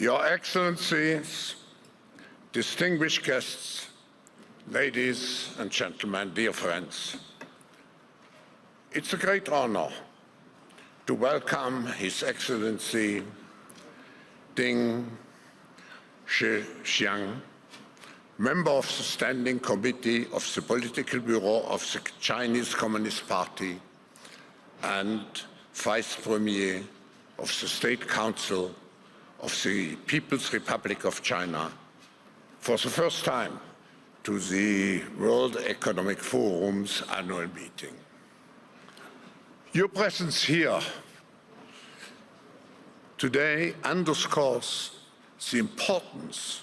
Your Excellencies, distinguished guests, ladies and gentlemen, dear friends, it's a great honor to welcome His Excellency Ding Xuexiang, member of the Standing Committee of the Political Bureau of the Chinese Communist Party and Vice Premier of the State Council of the People's Republic of China, for the first time to the World Economic Forum's annual meeting. Your presence here today underscores the importance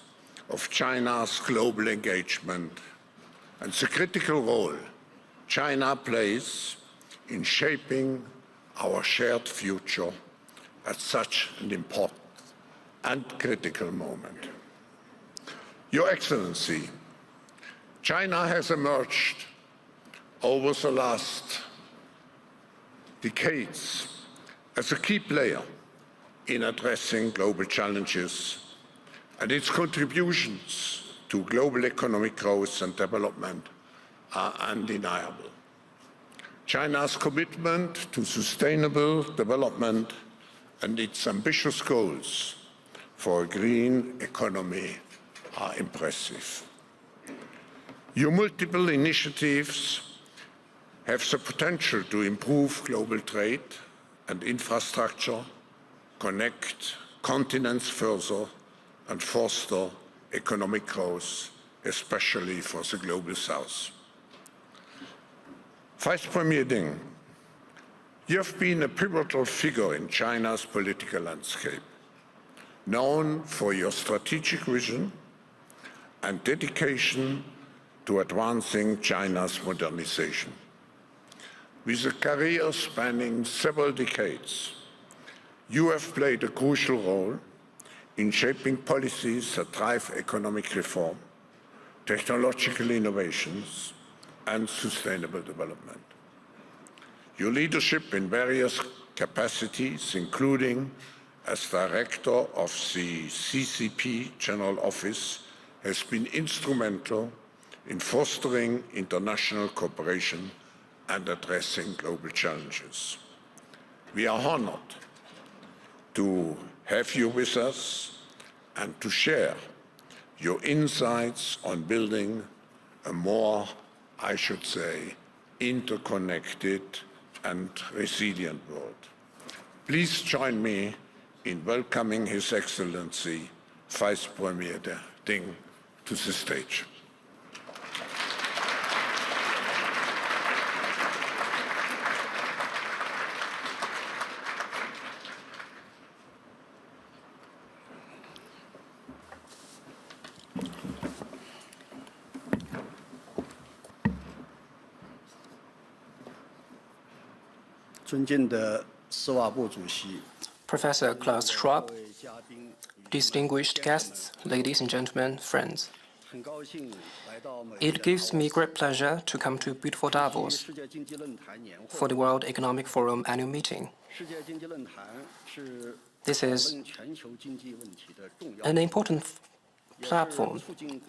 of China's global engagement and the critical role China plays in shaping our shared future at such an important and critical moment. Your Excellency, China has emerged over the last decades as a key player in addressing global challenges, and its contributions to global economic growth and development are undeniable. China's commitment to sustainable development and its ambitious goals for a green economy are impressive. Your multiple initiatives have the potential to improve global trade and infrastructure, connect continents further, and foster economic growth, especially for the Global South. Vice Premier Ding, you have been a pivotal figure in China's political landscape, known for your strategic vision and dedication to advancing China's modernization. With a career spanning several decades, you have played a crucial role in shaping policies that drive economic reform, technological innovations, and sustainable development. Your leadership in various capacities, including as Director of the CCP General Office, has been instrumental in fostering international cooperation and addressing global challenges. We are honored to have you with us and to share your insights on building a more, I should say, interconnected and resilient world. Please join me in welcoming His Excellency Vice Premier Ding to the stage. Professor Klaus Schwab, distinguished guests, ladies and gentlemen, friends. It gives me great pleasure to come to beautiful Davos for the World Economic Forum annual meeting. This is an important platform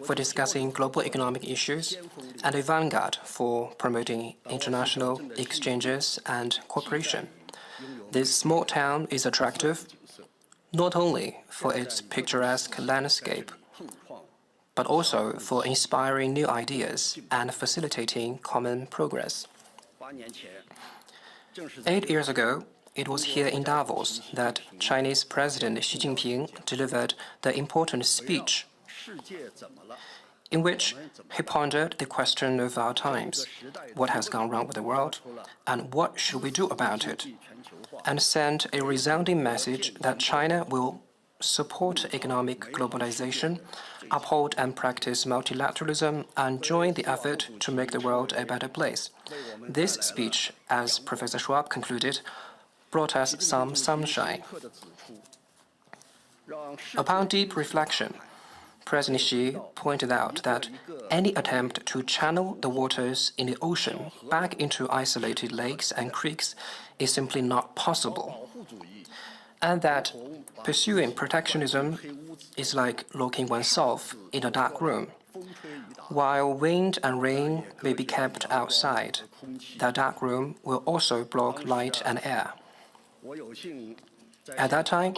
for discussing global economic issues and a vanguard for promoting international exchanges and cooperation. This small town is attractive not only for its picturesque landscape, but also for inspiring new ideas and facilitating common progress. 8 years ago, it was here in Davos that Chinese President Xi Jinping delivered the important speech in which he pondered the question of our times: what has gone wrong with the world, and what should we do about it, and sent a resounding message that China will support economic globalization, uphold and practice multilateralism, and join the effort to make the world a better place. This speech, as Professor Schwab concluded, brought us some sunshine. Upon deep reflection, President Xi pointed out that any attempt to channel the waters in the ocean back into isolated lakes and creeks is simply not possible. and that pursuing protectionism is like locking oneself in a dark room. While wind and rain may be kept outside, that dark room will also block light and air. At that time,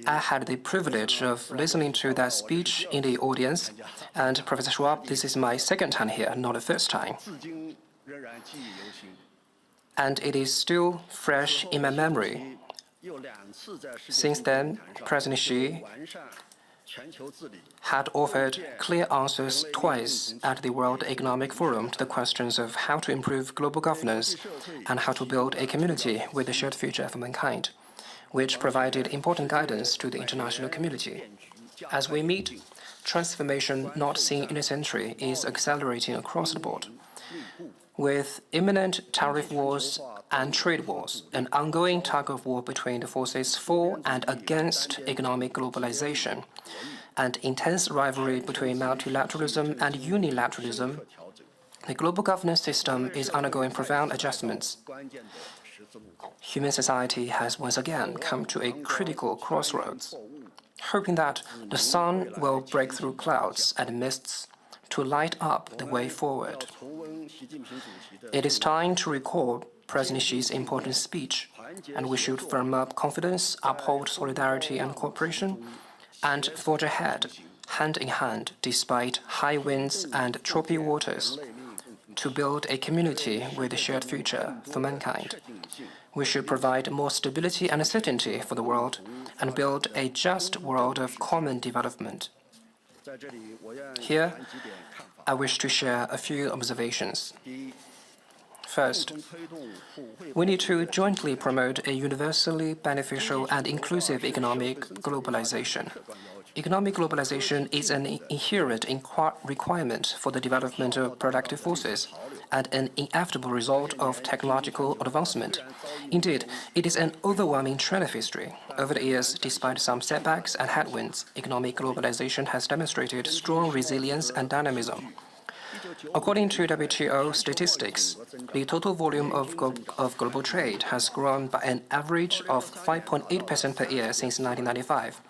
I had the privilege of listening to that speech in the audience, and Professor Schwab, this is my second time here, not the first time. And it is still fresh in my memory. Since then, President Xi had offered clear answers twice at the World Economic Forum to the questions of how to improve global governance and how to build a community with a shared future for mankind, which provided important guidance to the international community. As we meet, transformation not seen in a century is accelerating across the board. With imminent tariff wars and trade wars, an ongoing tug-of-war between the forces for and against economic globalization, and intense rivalry between multilateralism and unilateralism, the global governance system is undergoing profound adjustments. Human society has once again come to a critical crossroads, hoping that the sun will break through clouds and mists to light up the way forward. It is time to recall President Xi's important speech, and we should firm up confidence, uphold solidarity and cooperation, and forge ahead, hand in hand, despite high winds and choppy waters, to build a community with a shared future for mankind. We should provide more stability and certainty for the world and build a just world of common development. Here, I wish to share a few observations. First, we need to jointly promote a universally beneficial and inclusive economic globalization. Economic globalization is an inherent requirement for the development of productive forces and an inevitable result of technological advancement. Indeed, it is an overwhelming trend of history. Over the years, despite some setbacks and headwinds, economic globalization has demonstrated strong resilience and dynamism. According to WTO statistics, the total volume of global trade has grown by an average of 5.8% per year since 1995,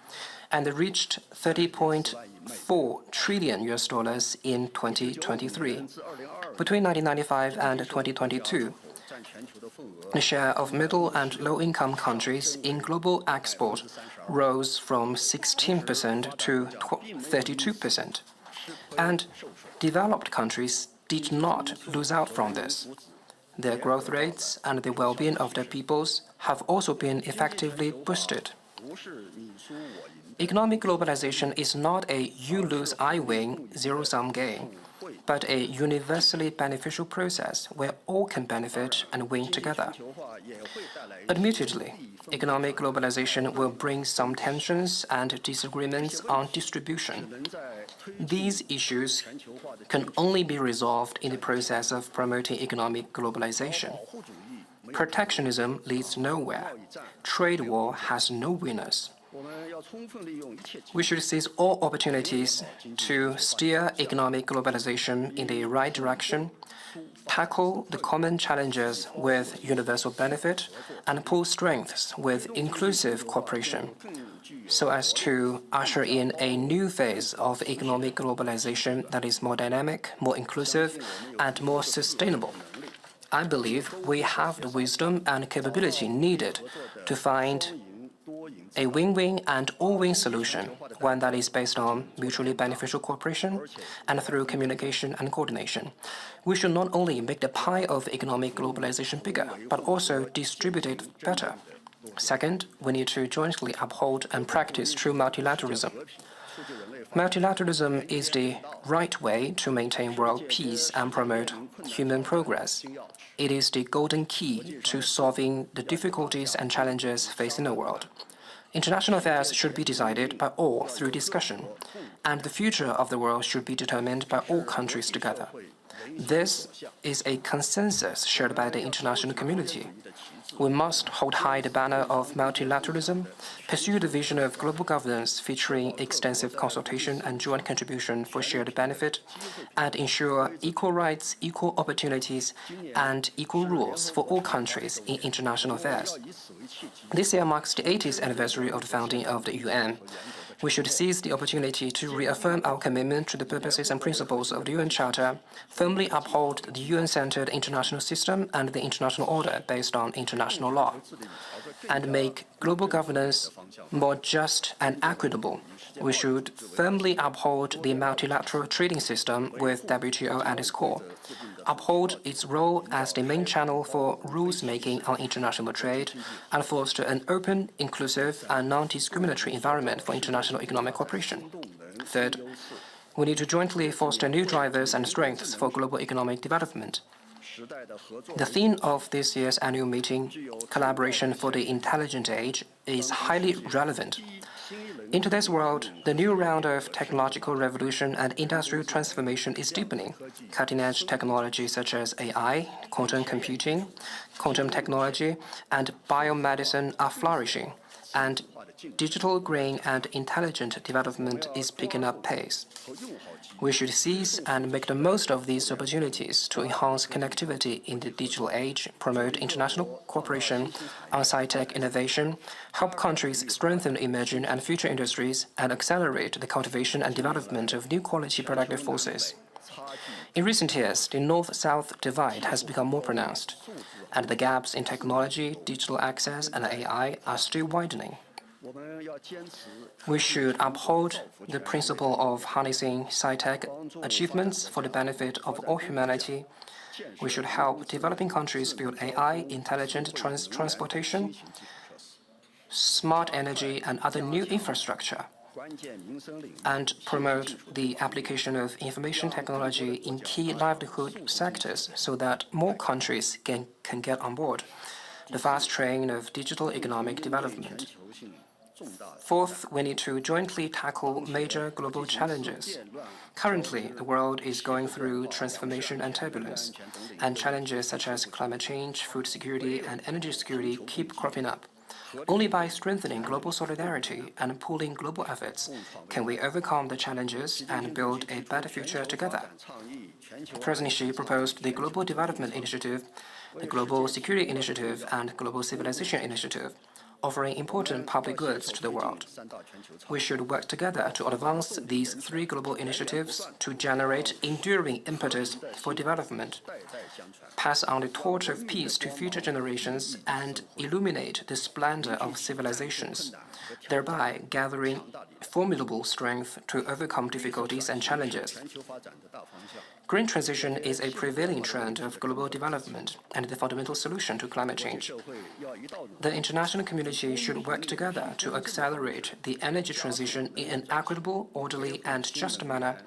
and reached $30.4 trillion in 2023. Between 1995 and 2022, the share of middle and low-income countries in global export rose from 16% to 32%, and developed countries did not lose out from this. Their growth rates and the well-being of their peoples have also been effectively boosted. Economic globalization is not a you lose, I win, zero-sum game, but a universally beneficial process where all can benefit and win together. Admittedly, economic globalization will bring some tensions and disagreements on distribution. These issues can only be resolved in the process of promoting economic globalization. Protectionism leads nowhere. Trade war has no winners. We should seize all opportunities to steer economic globalization in the right direction, tackle the common challenges with universal benefit, and pull strengths with inclusive cooperation, so as to usher in a new phase of economic globalization that is more dynamic, more inclusive, and more sustainable. I believe we have the wisdom and capability needed to find a win-win and all-win solution, one that is based on mutually beneficial cooperation and through communication and coordination. We should not only make the pie of economic globalization bigger, but also distribute it better. Second, we need to jointly uphold and practice true multilateralism. Multilateralism is the right way to maintain world peace and promote human progress. It is the golden key to solving the difficulties and challenges facing the world. International affairs should be decided by all through discussion, and the future of the world should be determined by all countries together. This is a consensus shared by the international community. We must hold high the banner of multilateralism, pursue the vision of global governance featuring extensive consultation and joint contribution for shared benefit, and ensure equal rights, equal opportunities, and equal rules for all countries in international affairs. This year marks the 80th anniversary of the founding of the UN. We should seize the opportunity to reaffirm our commitment to the purposes and principles of the UN Charter, firmly uphold the UN-centered international system and the international order based on international law, and make global governance more just and equitable. We should firmly uphold the multilateral trading system with WTO at its core, uphold its role as the main channel for rules-making on international trade, and foster an open, inclusive, and non-discriminatory environment for international economic cooperation. Third, we need to jointly foster new drivers and strengths for global economic development. The theme of this year's annual meeting, Collaboration for the Intelligent Age, is highly relevant. In today's world, the new round of technological revolution and industrial transformation is deepening. Cutting-edge technologies such as AI, quantum computing, quantum technology, and biomedicine are flourishing, and digital green and intelligent development is picking up pace. We should seize and make the most of these opportunities to enhance connectivity in the digital age, promote international cooperation on sci-tech innovation, help countries strengthen emerging and future industries, and accelerate the cultivation and development of new quality productive forces. In recent years, the North-South divide has become more pronounced, and the gaps in technology, digital access, and AI are still widening. We should uphold the principle of harnessing sci-tech achievements for the benefit of all humanity. We should help developing countries build AI, intelligent transportation, smart energy, and other new infrastructure, and promote the application of information technology in key livelihood sectors so that more countries can get on board the fast train of digital economic development. Fourth, we need to jointly tackle major global challenges. Currently, the world is going through transformation and turbulence, and challenges such as climate change, food security, and energy security keep cropping up. Only by strengthening global solidarity and pooling global efforts can we overcome the challenges and build a better future together. President Xi proposed the Global Development Initiative, the Global Security Initiative, and Global Civilization Initiative, offering important public goods to the world. We should work together to advance these three global initiatives to generate enduring impetus for development, pass on the torch of peace to future generations, and illuminate the splendor of civilizations, thereby gathering formidable strength to overcome difficulties and challenges. Green transition is a prevailing trend of global development and the fundamental solution to climate change. The international community should work together to accelerate the energy transition in an equitable, orderly, and just manner,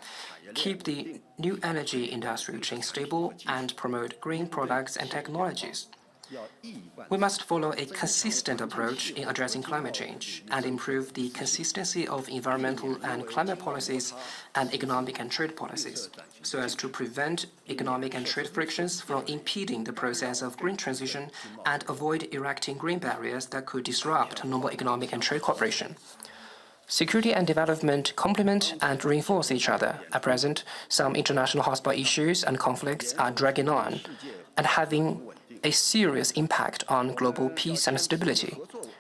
keep the new energy industrial chain stable, and promote green products and technologies. We must follow a consistent approach in addressing climate change and improve the consistency of environmental and climate policies and economic and trade policies, so as to prevent economic and trade frictions from impeding the process of green transition and avoid erecting green barriers that could disrupt normal economic and trade cooperation. Security and development complement and reinforce each other. At present, some international hotspot issues and conflicts are dragging on and having a serious impact on global peace and stability.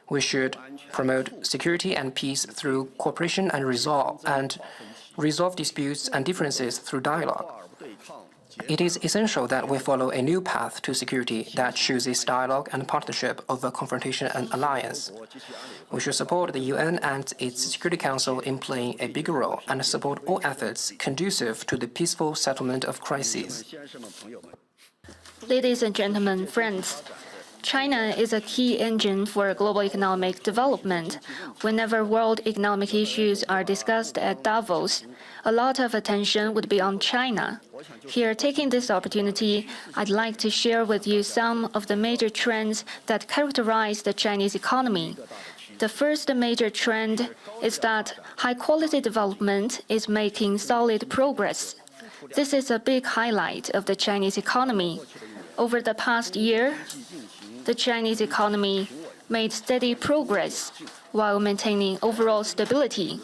We should promote security and peace through cooperation and resolve disputes and differences through dialogue. It is essential that we follow a new path to security that chooses dialogue and partnership over confrontation and alliance. We should support the UN and its Security Council in playing a bigger role and support all efforts conducive to the peaceful settlement of crises. Ladies and gentlemen, friends, China is a key engine for global economic development. Whenever world economic issues are discussed at Davos, a lot of attention would be on China. Here, taking this opportunity, I'd like to share with you some of the major trends that characterize the Chinese economy. The first major trend is that high-quality development is making solid progress. This is a big highlight of the Chinese economy. Over the past year, the Chinese economy made steady progress while maintaining overall stability.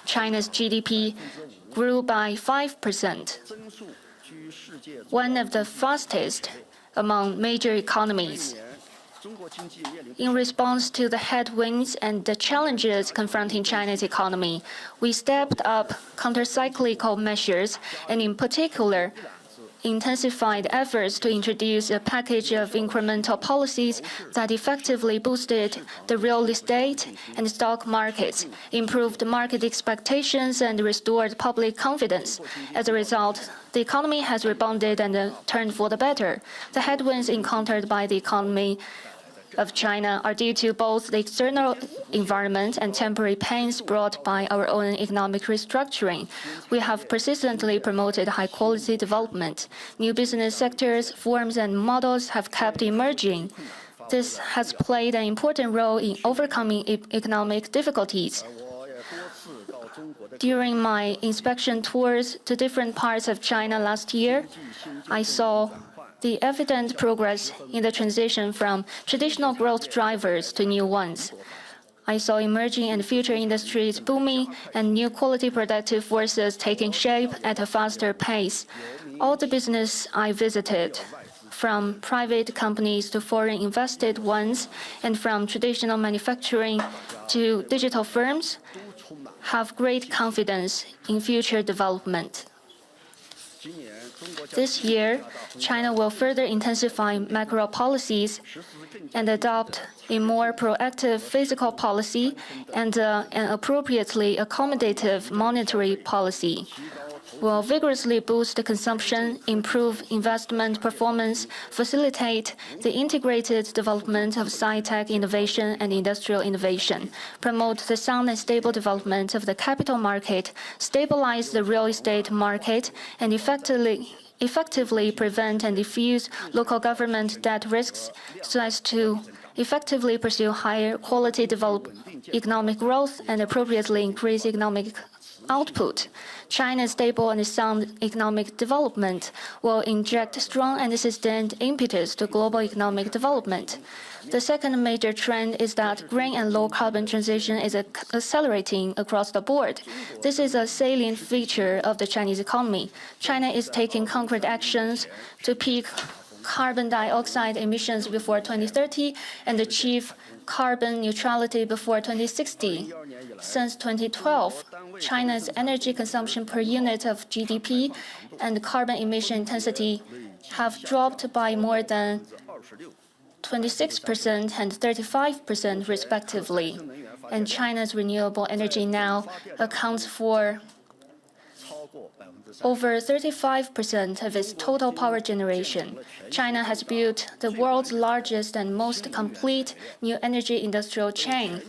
China's GDP grew by 5%, one of the fastest among major economies. In response to the headwinds and the challenges confronting China's economy, we stepped up countercyclical measures and, in particular, intensified efforts to introduce a package of incremental policies that effectively boosted the real estate and stock markets, improved market expectations, and restored public confidence. As a result, the economy has rebounded and turned for the better. The headwinds encountered by the economy of China are due to both the external environment and temporary pains brought by our own economic restructuring. We have persistently promoted high-quality development. New business sectors, forms, and models have kept emerging. This has played an important role in overcoming economic difficulties. During my inspection tours to different parts of China last year, I saw the evident progress in the transition from traditional growth drivers to new ones. I saw emerging and future industries booming and new quality productive forces taking shape at a faster pace. All the business I visited, from private companies to foreign invested ones, and from traditional manufacturing to digital firms, have great confidence in future development. This year, China will further intensify macro policies and adopt a more proactive fiscal policy and an appropriately accommodative monetary policy. Will vigorously boost consumption, improve investment performance, facilitate the integrated development of sci-tech innovation and industrial innovation, promote the sound and stable development of the capital market, stabilize the real estate market, and effectively prevent and diffuse local government debt risks so as to effectively pursue higher quality economic growth and appropriately increase economic output. China's stable and sound economic development will inject strong and sustained impetus to global economic development. The second major trend is that green and low-carbon transition is accelerating across the board. This is a salient feature of the Chinese economy. China is taking concrete actions to peak carbon dioxide emissions before 2030 and achieve carbon neutrality before 2060. Since 2012, China's energy consumption per unit of GDP and carbon emission intensity have dropped by more than 26% and 35% respectively, and China's renewable energy now accounts for over 35% of its total power generation. China has built the world's largest and most complete new energy industrial chain.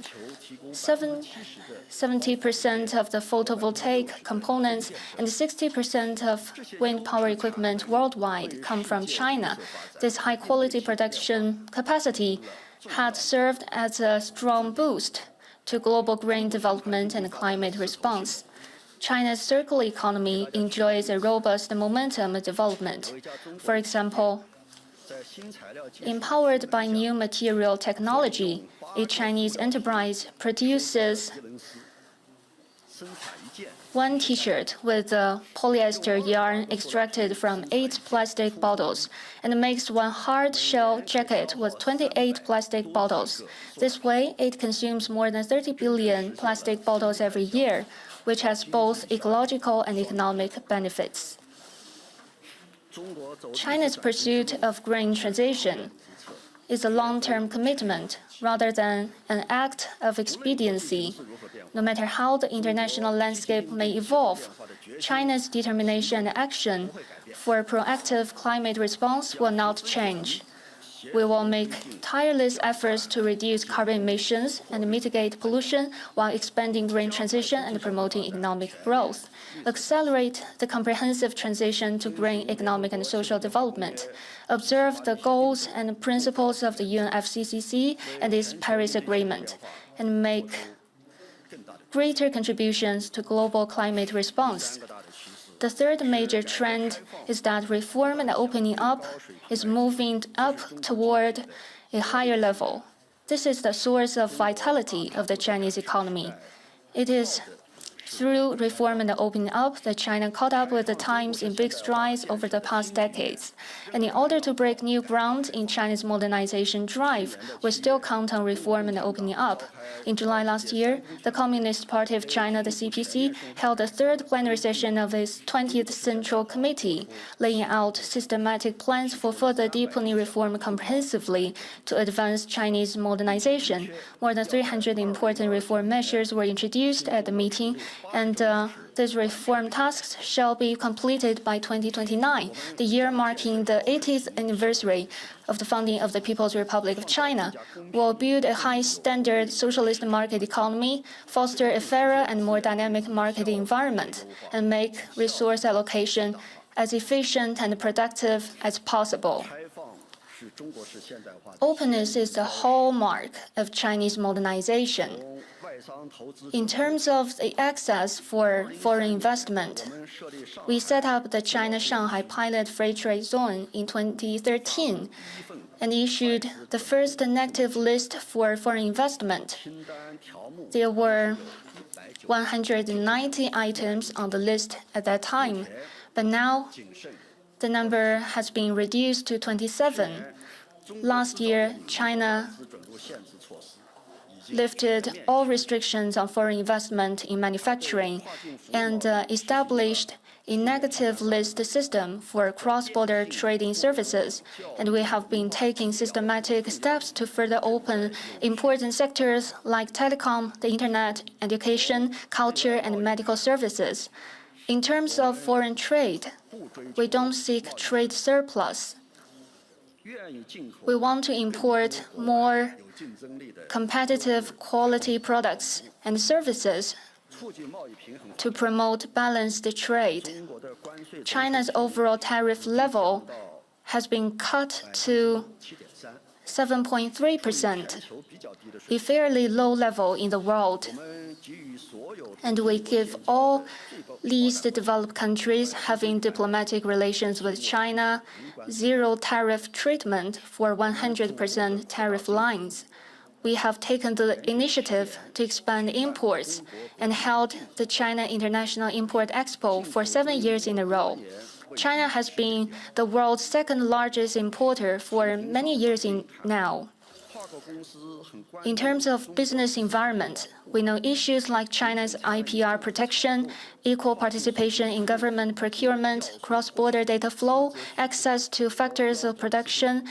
70% of the photovoltaic components and 60% of wind power equipment worldwide come from China. This high-quality production capacity had served as a strong boost to global green development and climate response. China's circular economy enjoys a robust momentum of development. For example, empowered by new material technology, a Chinese enterprise produces one T-shirt with polyester yarn extracted from 8 plastic bottles and makes one hard shell jacket with 28 plastic bottles. This way, it consumes more than 30 billion plastic bottles every year, which has both ecological and economic benefits. China's pursuit of green transition is a long-term commitment rather than an act of expediency. No matter how the international landscape may evolve, China's determination and action for proactive climate response will not change. We will make tireless efforts to reduce carbon emissions and mitigate pollution while expanding green transition and promoting economic growth, accelerate the comprehensive transition to green economic and social development, observe the goals and principles of the UNFCCC and its Paris Agreement, and make greater contributions to global climate response. The third major trend is that reform and opening up is moving up toward a higher level. This is the source of vitality of the Chinese economy. It is through reform and opening up that China caught up with the times in big strides over the past decades. And in order to break new ground in China's modernization drive, we still count on reform and opening up. In July last year, the Communist Party of China, the CPC, held the third plenary session of its 20th Central Committee, laying out systematic plans for further deepening reform comprehensively to advance Chinese modernization. More than 300 important reform measures were introduced at the meeting, and these reform tasks shall be completed by 2029, the year marking the 80th anniversary of the founding of the People's Republic of China. We'll build a high-standard socialist market economy, foster a fairer and more dynamic market environment, and make resource allocation as efficient and productive as possible. Openness is the hallmark of Chinese modernization. In terms of the access for foreign investment, we set up the China-Shanghai Pilot Free Trade Zone in 2013 and issued the first negative list for foreign investment. There were 190 items on the list at that time, but now the number has been reduced to 27. Last year, China lifted all restrictions on foreign investment in manufacturing and established a negative list system for cross-border trading services, and we have been taking systematic steps to further open important sectors like telecom, the internet, education, culture, and medical services. In terms of foreign trade, we don't seek trade surplus. We want to import more competitive quality products and services to promote balanced trade. China's overall tariff level has been cut to 7.3%, a fairly low level in the world. And we give all least developed countries having diplomatic relations with China zero tariff treatment for 100% tariff lines. We have taken the initiative to expand imports and held the China International Import Expo for 7 years in a row. China has been the world's second largest importer for many years now. In terms of business environment, we know issues like China's IPR protection, equal participation in government procurement, cross-border data flow, access to factors of production,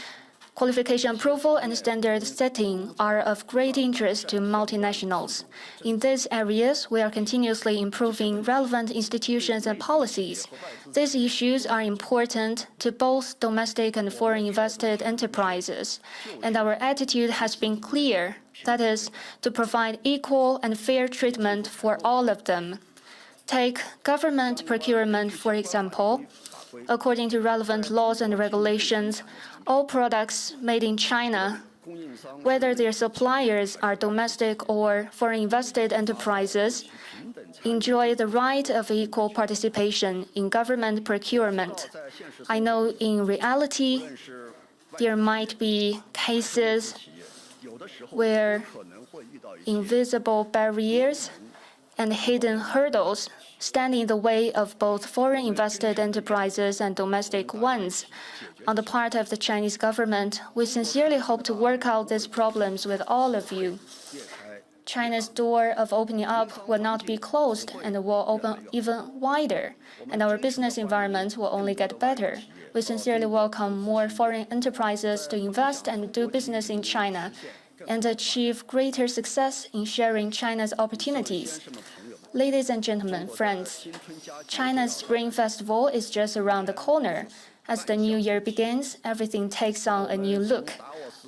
qualification approval, and standard setting are of great interest to multinationals. In these areas, we are continuously improving relevant institutions and policies. These issues are important to both domestic and foreign invested enterprises, and our attitude has been clear, that is, to provide equal and fair treatment for all of them. Take government procurement, for example. According to relevant laws and regulations, all products made in China, whether their suppliers are domestic or foreign invested enterprises, enjoy the right of equal participation in government procurement. I know in reality, there might be cases where invisible barriers and hidden hurdles stand in the way of both foreign invested enterprises and domestic ones. On the part of the Chinese government, we sincerely hope to work out these problems with all of you. China's door of opening up will not be closed and will open even wider, and our business environment will only get better. We sincerely welcome more foreign enterprises to invest and do business in China and achieve greater success in sharing China's opportunities. Ladies and gentlemen, friends, China's Spring Festival is just around the corner. As the new year begins, everything takes on a new look.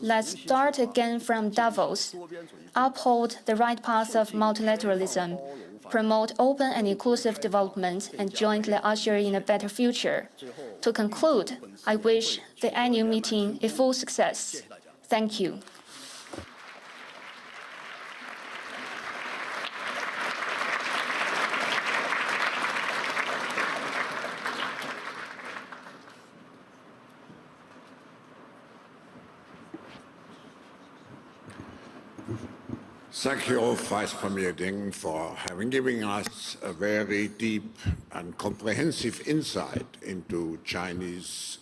Let's start again from Davos. Uphold the right path of multilateralism, promote open and inclusive development, and jointly usher in a better future. To conclude, I wish the annual meeting a full success. Thank you. Thank you, Vice Premier Ding, for having given us a very deep and comprehensive insight into Chinese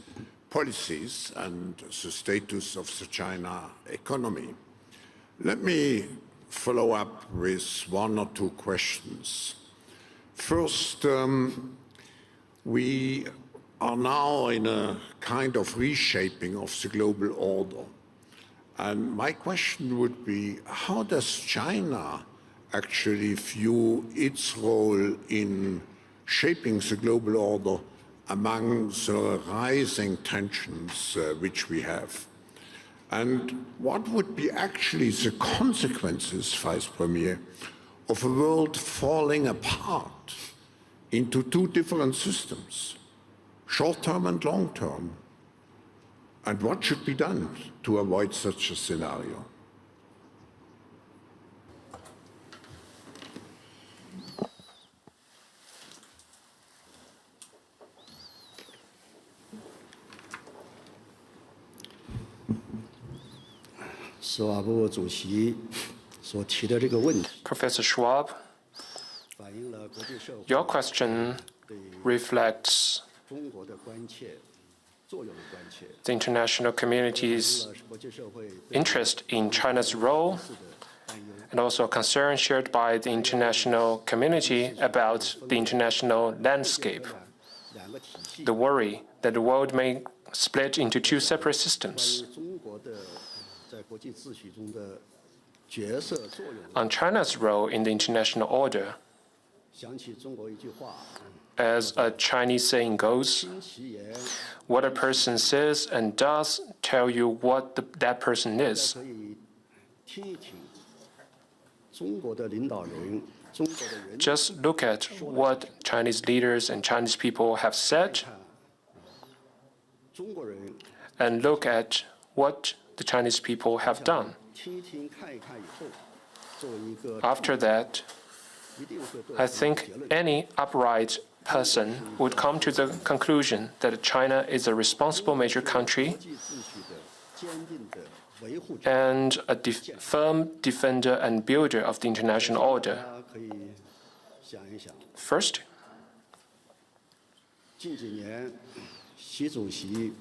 policies and the status of the China economy. Let me follow up with one or two questions. First, we are now in a kind of reshaping of the global order. And my question would be, how does China actually view its role in shaping the global order among the rising tensions which we have? And what would be actually the consequences, Vice Premier, of a world falling apart into two different systems, short-term and long-term? And what should be done to avoid such a scenario? Professor Schwab, your question reflects the international community's interest in China's role and also a concern shared by the international community about the international landscape, the worry that the world may split into two separate systems. On China's role in the international order, as a Chinese saying goes, what a person says and does tell you what that person is. Just look at what Chinese leaders and Chinese people have said, and look at what the Chinese people have done. After that, I think any upright person would come to the conclusion that China is a responsible major country and a firm defender and builder of the international order. First,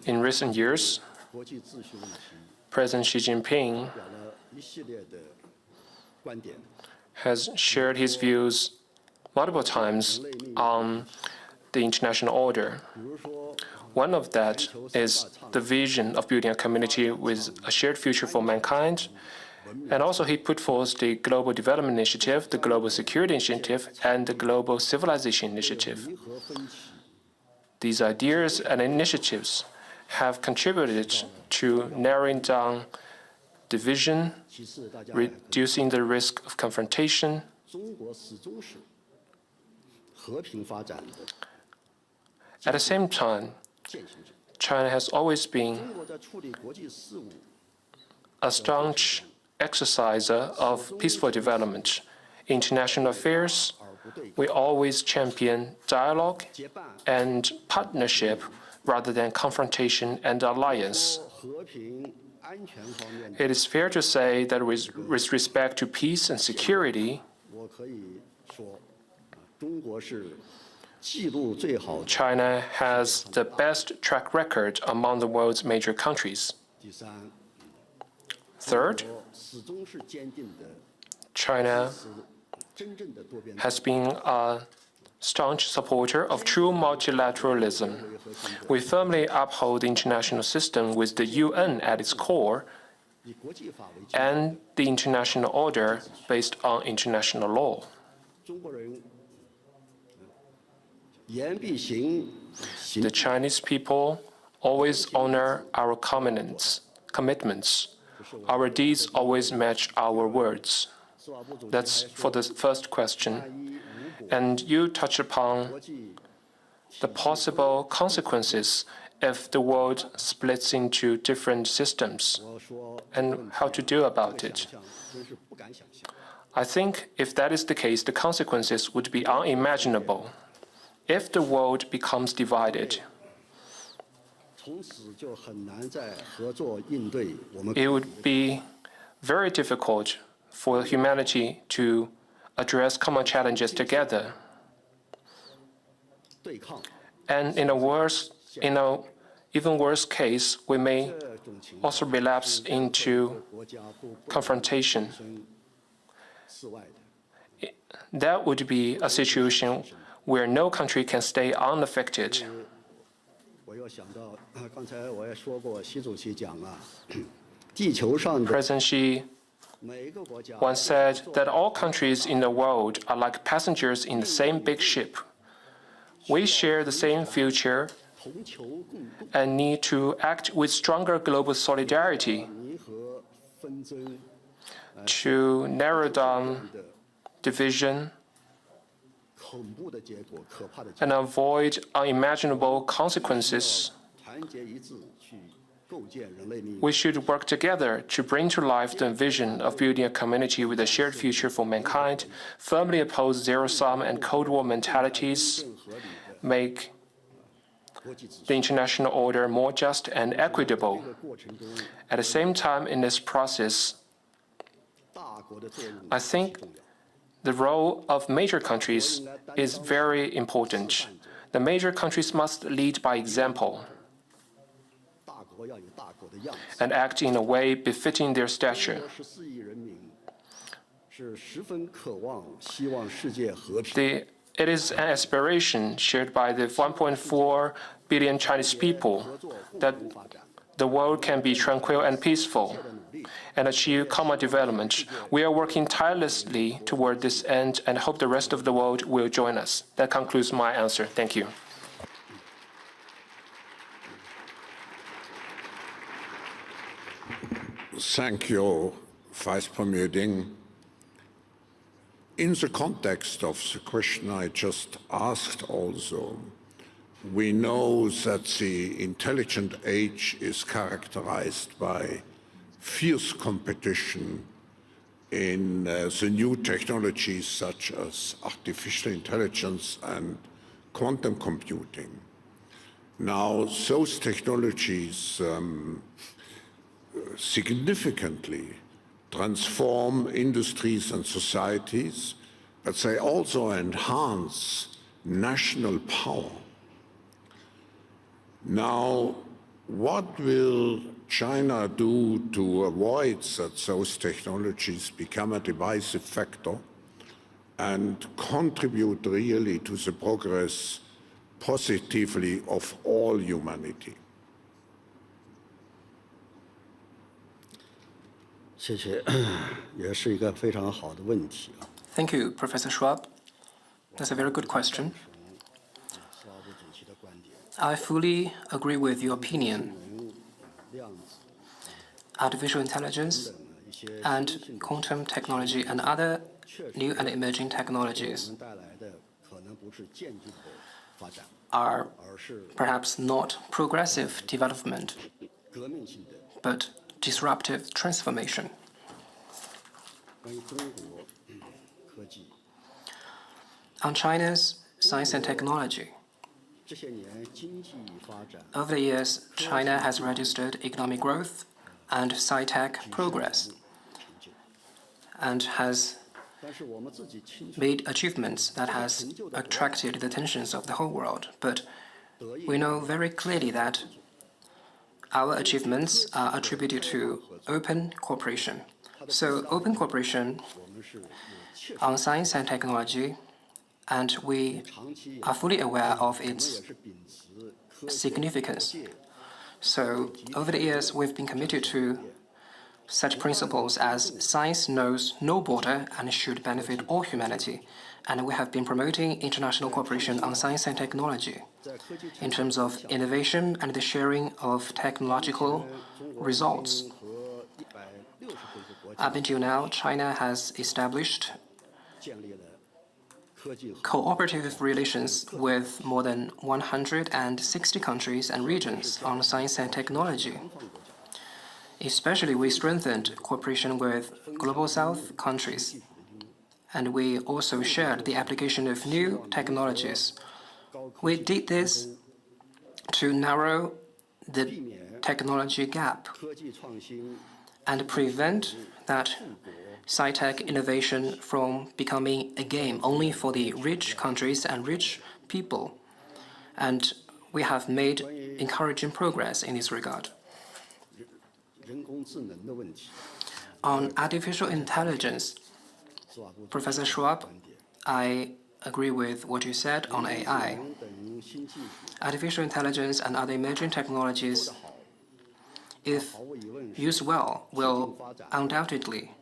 in recent years, President Xi Jinping has shared his views multiple times on the international order. One of that is the vision of building a community with a shared future for mankind. And also he put forth the Global Development Initiative, the Global Security Initiative, and the Global Civilization Initiative. These ideas and initiatives have contributed to narrowing down division, reducing the risk of confrontation, at the same time, China has always been a staunch exerciser of peaceful development. In international affairs, we always champion dialogue and partnership rather than confrontation and alliance. It is fair to say that with respect to peace and security, China has the best track record among the world's major countries. Third, China has been a staunch supporter of true multilateralism. We firmly uphold the international system with the UN at its core and the international order based on international law. The Chinese people always honor our commitments. Our deeds always match our words. That's for the first question. And you touch upon the possible consequences if the world splits into different systems and how to do about it. I think if that is the case, the consequences would be unimaginable. If the world becomes divided, it would be very difficult for humanity to address common challenges together. And in a even worse case, we may also relapse into confrontation. That would be a situation where no country can stay unaffected. President Xi once said that all countries in the world are like passengers in the same big ship. We share the same future and need to act with stronger global solidarity to narrow down division and avoid unimaginable consequences. We should work together to bring to life the vision of building a community with a shared future for mankind, firmly oppose zero-sum and Cold War mentalities, make the international order more just and equitable. At the same time, in this process, I think the role of major countries is very important. The major countries must lead by example and act in a way befitting their stature. It is an aspiration shared by the 1.4 billion Chinese people that the world can be tranquil and peaceful and achieve common development. We are working tirelessly toward this end and hope the rest of the world will join us. That concludes my answer. Thank you. Thank you, Vice Premier Ding. In the context of the question I just asked also, we know that the intelligent age is characterized by fierce competition in the new technologies such as artificial intelligence and quantum computing. Now, those technologies significantly transform industries and societies, but they also enhance national power. Now, what will China do to avoid that those technologies become a divisive factor and contribute really to the progress positively of all humanity? Thank you, Professor Schwab. That's a very good question. I fully agree with your opinion. Artificial intelligence and quantum technology and other new and emerging technologies are perhaps not progressive development, but disruptive transformation. On China's science and technology, over the years, China has registered economic growth and sci-tech progress and has made achievements that has attracted the attentions of the whole world. But we know very clearly that our achievements are attributed to open cooperation. So open cooperation on science and technology, and we are fully aware of its significance. So over the years, we've been committed to such principles as science knows no border and should benefit all humanity. And we have been promoting international cooperation on science and technology in terms of innovation and the sharing of technological results. Up until now, China has established cooperative relations with more than 160 countries and regions on science and technology. Especially, we strengthened cooperation with Global South countries, and we also shared the application of new technologies. We did this to narrow the technology gap and prevent that sci-tech innovation from becoming a game only for the rich countries and rich people. And we have made encouraging progress in this regard. On artificial intelligence, Professor Schwab, I agree with what you said on AI. Artificial intelligence and other emerging technologies, if used well, will undoubtedly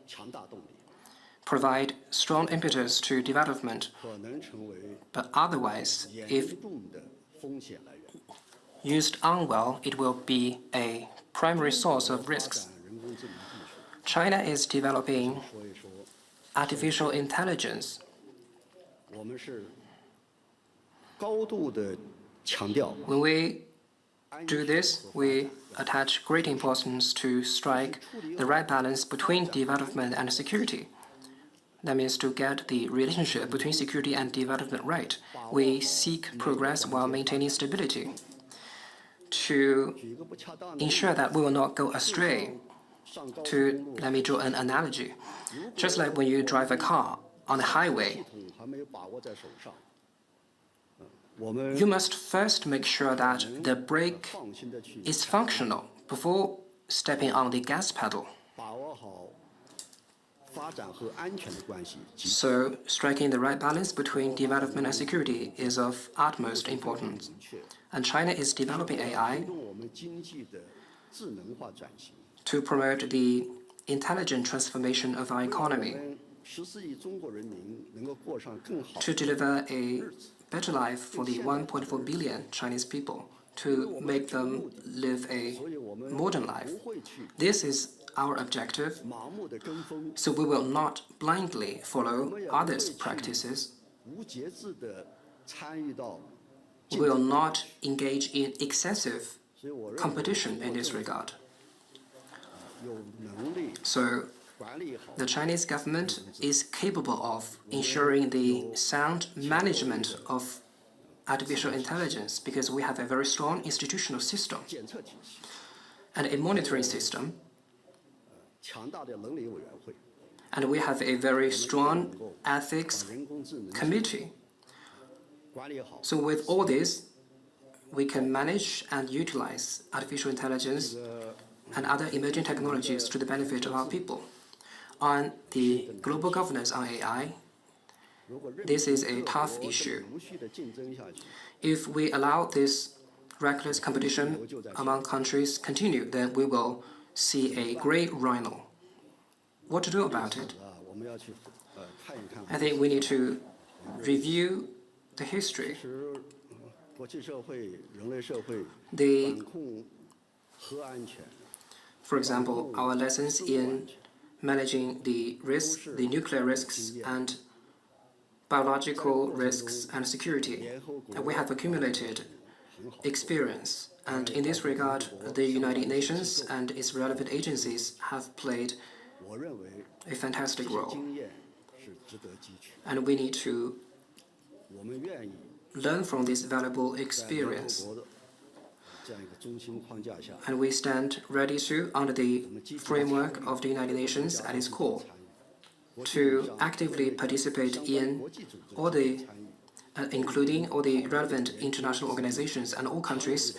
provide strong impetus to development. But otherwise, if used unwell, it will be a primary source of risks. China is developing artificial intelligence. When we do this, we attach great importance to strike the right balance between development and security. That means to get the relationship between security and development right. We seek progress while maintaining stability. To ensure that we will not go astray, let me draw an analogy. Just like when you drive a car on the highway, you must first make sure that the brake is functional before stepping on the gas pedal. So, striking the right balance between development and security is of utmost importance. And China is developing AI to promote the intelligent transformation of our economy, to deliver a better life for the 1.4 billion Chinese people, to make them live a modern life. This is our objective, so we will not blindly follow others' practices. We will not engage in excessive competition in this regard. So, the Chinese government is capable of ensuring the sound management of artificial intelligence because we have a very strong institutional system and a monitoring system. And we have a very strong ethics committee. So with all this, we can manage and utilize artificial intelligence and other emerging technologies to the benefit of our people. On the global governance on AI, this is a tough issue. If we allow this reckless competition among countries continue, then we will see a great rhino. What to do about it? I think we need to review the history. For example, our lessons in managing the risks, the nuclear risks, and biological risks and security. And we have accumulated experience. And in this regard, the United Nations and its relevant agencies have played a fantastic role. And we need to learn from this valuable experience. And we stand ready to, under the framework of the United Nations at its core, to actively participate in all the, including all the relevant international organizations and all countries,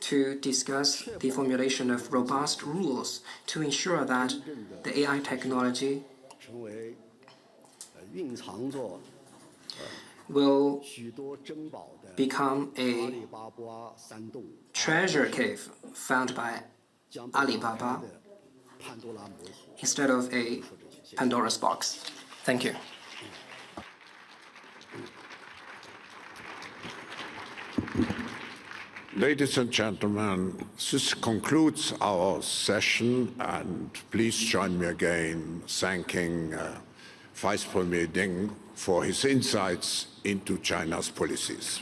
to discuss the formulation of robust rules to ensure that the AI technology will become a treasure cave found by Alibaba instead of a Pandora's box. Thank you. Ladies and gentlemen, this concludes our session, and please join me again thanking Vice Premier Ding for his insights into China's policies.